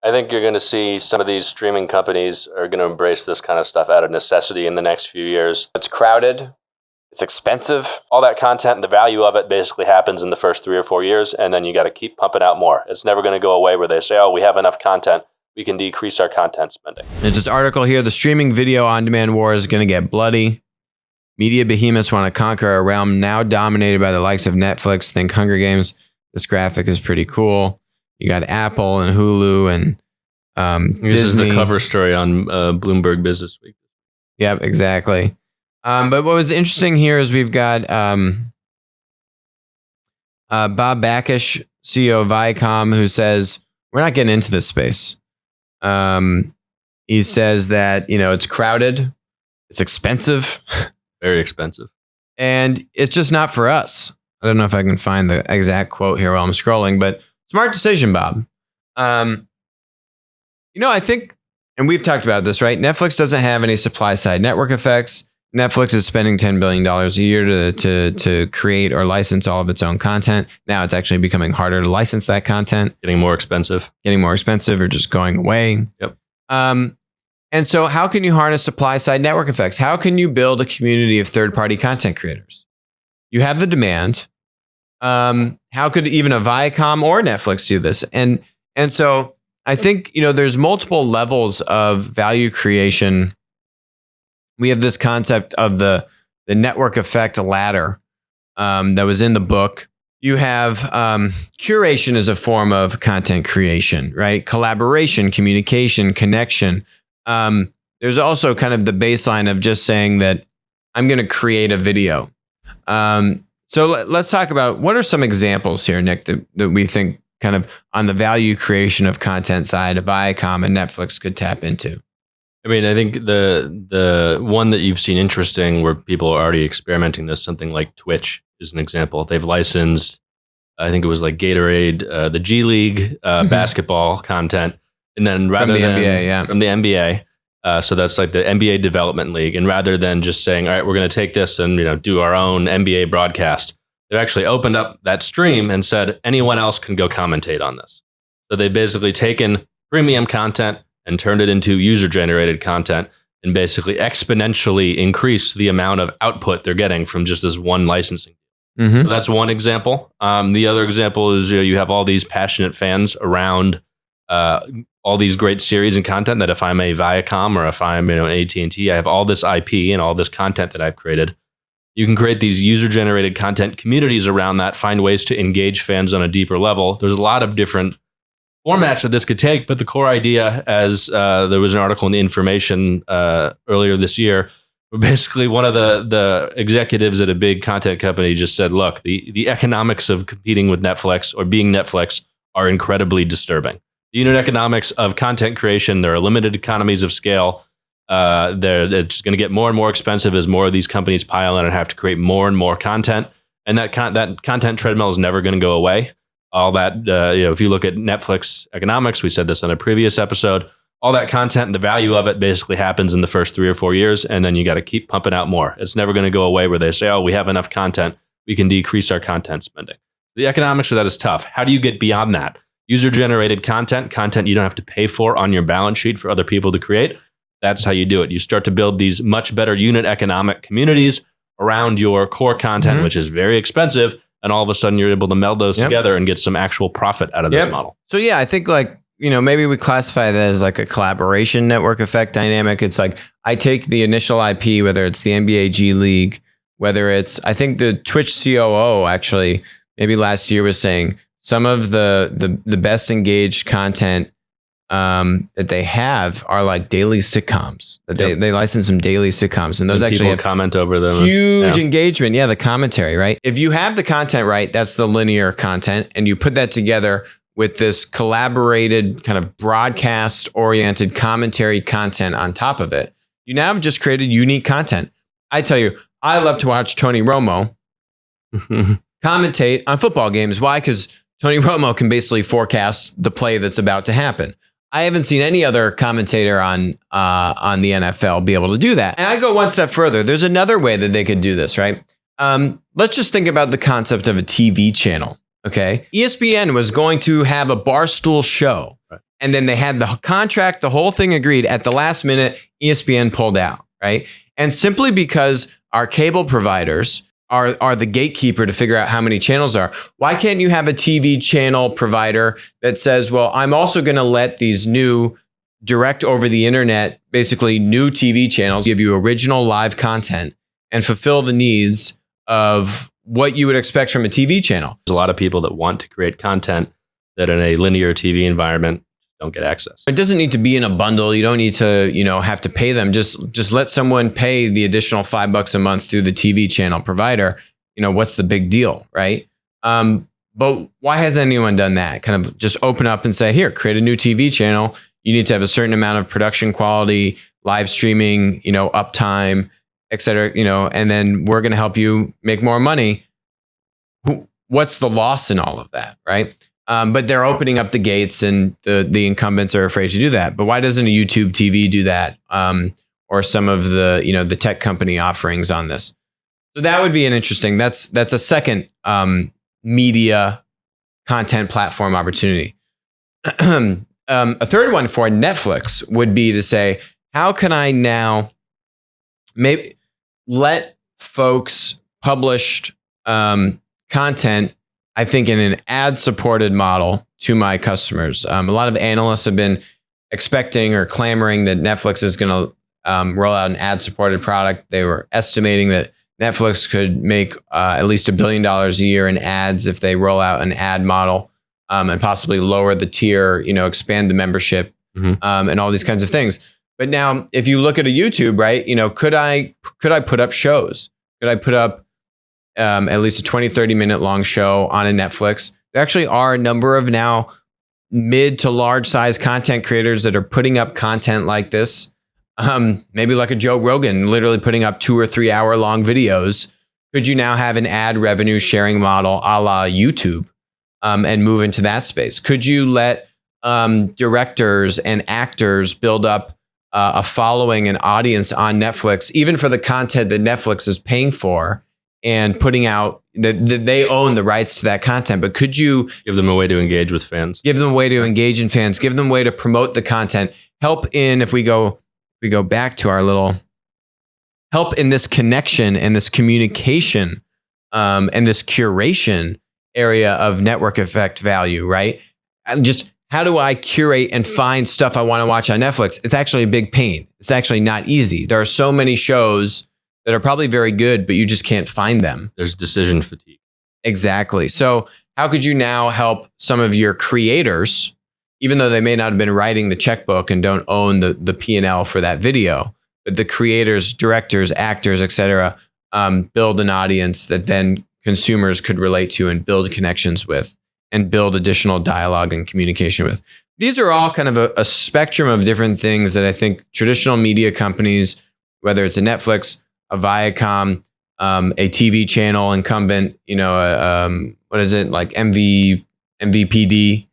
I think you're going to see some of these streaming companies are going to embrace this kind of stuff out of necessity in the next few years. It's crowded. It's expensive. All that content and the value of it basically happens in the first 3 or 4 years, and then you got to keep pumping out more. It's never going to go away where they say, oh, we have enough content. We can decrease our content spending. There's this article here. The streaming video on-demand war is going to get bloody. Media behemoths want to conquer a realm now dominated by the likes of Netflix. Think Hunger Games. This graphic is pretty cool. You got Apple and Hulu and This Disney. is the cover story on Bloomberg Business Week. Yep, exactly. But what was interesting here is we've got Bob Bakish, CEO of Viacom, who says, we're not getting into this space. He says that, it's crowded, it's expensive. Very expensive. And it's just not for us. I don't know if I can find the exact quote here while I'm scrolling, but smart decision, Bob. I think, and we've talked about this, right? Netflix doesn't have any supply side network effects. Netflix is spending $10 billion a year to create or license all of its own content. Now it's actually becoming harder to license that content. Getting more expensive or just going away. Yep. And so how can you harness supply side network effects? How can you build a community of third-party content creators? You have the demand. How could even a Viacom or Netflix do this? And so I think, there's multiple levels of value creation. We have this concept of the network effect ladder that was in the book. You have curation as a form of content creation, right? Collaboration, communication, connection. There's also kind of the baseline of just saying that I'm going to create a video. So let's talk about what are some examples here, Nick, that we think kind of on the value creation of content side of Viacom and Netflix could tap into. I mean, I think the one that you've seen interesting where people are already experimenting this, something like Twitch is an example. They've licensed, I think it was like Gatorade, the G League basketball content, and then rather than from the NBA, so that's like the NBA Development League, and rather than just saying, all right, we're going to take this and do our own NBA broadcast, they've actually opened up that stream and said anyone else can go commentate on this. So they've basically taken premium content and turned it into user-generated content and basically exponentially increased the amount of output they're getting from just this one licensing. So that's one example. The other example is you have all these passionate fans around all these great series and content that if I'm a Viacom or if I'm an AT&T, I have all this IP and all this content that I've created. You can create these user-generated content communities around that, find ways to engage fans on a deeper level. There's a lot of different formats that this could take, but the core idea, as there was an article in The Information earlier this year, where basically one of the executives at a big content company just said, look, the economics of competing with Netflix or being Netflix are incredibly disturbing. The unit economics of content creation, there are limited economies of scale. It's just going to get more and more expensive as more of these companies pile in and have to create more and more content. And that content treadmill is never going to go away. All that, if you look at Netflix economics, we said this on a previous episode, all that content and the value of it basically happens in the first 3 or 4 years, and then you got to keep pumping out more. It's never going to go away where they say, oh, we have enough content, we can decrease our content spending. The economics of that is tough. How do you get beyond that? User-generated content you don't have to pay for on your balance sheet for other people to create. That's how you do it. You start to build these much better unit economic communities around your core content, which is very expensive. And all of a sudden, you're able to meld those together and get some actual profit out of this model. So, yeah, I think maybe we classify that as like a collaboration network effect dynamic. It's like I take the initial IP, whether it's the NBA G League, whether it's, I think the Twitch COO actually maybe last year was saying some of the best engaged content that they have are like daily sitcoms. That they license some daily sitcoms, and those and actually people comment over them. Huge engagement. Yeah, the commentary, right? If you have the content right, that's the linear content, and you put that together with this collaborated kind of broadcast-oriented commentary content on top of it, you now have just created unique content. I tell you, I love to watch Tony Romo commentate on football games. Why? Because Tony Romo can basically forecast the play that's about to happen. I haven't seen any other commentator on the NFL be able to do that. And I go one step further. There's another way that they could do this, right? Let's just think about the concept of a TV channel, okay? ESPN was going to have a Barstool show. Right. And then they had the contract, the whole thing agreed. At the last minute, ESPN pulled out, right? And simply because our cable providers are the gatekeeper to figure out how many channels are, why can't you have a TV channel provider that says, well, I'm also going to let these new direct over the internet, basically new TV channels, give you original live content and fulfill the needs of what you would expect from a TV channel. There's a lot of people that want to create content that in a linear TV environment don't get access. It doesn't need to be in a bundle. You don't need to, have to pay them. Just let someone pay the additional $5 a month through the TV channel provider. What's the big deal, right? But why hasn't anyone done that? Kind of just open up and say, here, create a new TV channel. You need to have a certain amount of production quality, live streaming, uptime, et cetera, and then we're going to help you make more money. What's the loss in all of that, right? But they're opening up the gates, and the incumbents are afraid to do that. But why doesn't a YouTube TV do that? Or some of the tech company offerings on this? So that would be an interesting. That's a second media content platform opportunity. A third one for Netflix would be to say, how can I now maybe let folks publish content, I think, in an ad-supported model to my customers. A lot of analysts have been expecting or clamoring that Netflix is going to roll out an ad-supported product. They were estimating that Netflix could make at least $1 billion a year in ads if they roll out an ad model, and possibly lower the tier, expand the membership, and all these kinds of things. But now, if you look at a YouTube, right, could I put up shows? Could I put up at least a 20, 30 minute long show on a Netflix? There actually are a number of now mid to large size content creators that are putting up content like this. Maybe like a Joe Rogan, literally putting up 2 or 3 hour long videos. Could you now have an ad revenue sharing model a la YouTube, and move into that space? Could you let directors and actors build up a following, an audience on Netflix, even for the content that Netflix is paying for and putting out, that they own the rights to that content? But could you give them a way to engage with fans? Give them a way to engage in fans. Give them a way to promote the content. Help in, if we go back to our little, help in this connection and this communication and this curation area of network effect value, right? And just how do I curate and find stuff I want to watch on Netflix? It's actually a big pain. It's actually not easy. There are so many shows that are probably very good, but you just can't find them. There's decision fatigue. Exactly. So how could you now help some of your creators, even though they may not have been writing the checkbook and don't own the P&L for that video, but the creators, directors, actors, et cetera, build an audience that then consumers could relate to and build connections with and build additional dialogue and communication with. These are all kind of a spectrum of different things that I think traditional media companies, whether it's a Netflix, a Viacom, a TV channel incumbent, what is it, like MVPD,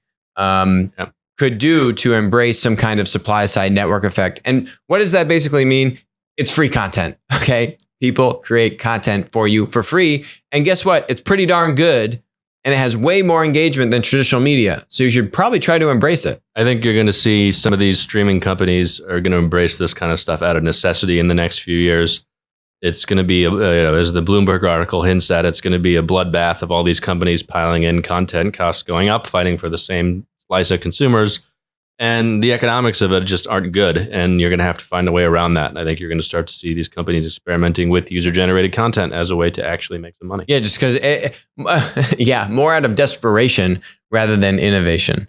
could do to embrace some kind of supply side network effect. And what does that basically mean? It's free content. Okay. People create content for you for free. And guess what? It's pretty darn good. And it has way more engagement than traditional media. So you should probably try to embrace it. I think you're going to see some of these streaming companies are going to embrace this kind of stuff out of necessity in the next few years. It's going to be, as the Bloomberg article hints at, it's going to be a bloodbath of all these companies piling in content, costs going up, fighting for the same slice of consumers. And the economics of it just aren't good. And you're going to have to find a way around that. And I think you're going to start to see these companies experimenting with user-generated content as a way to actually make some money. Yeah, just because, more out of desperation rather than innovation.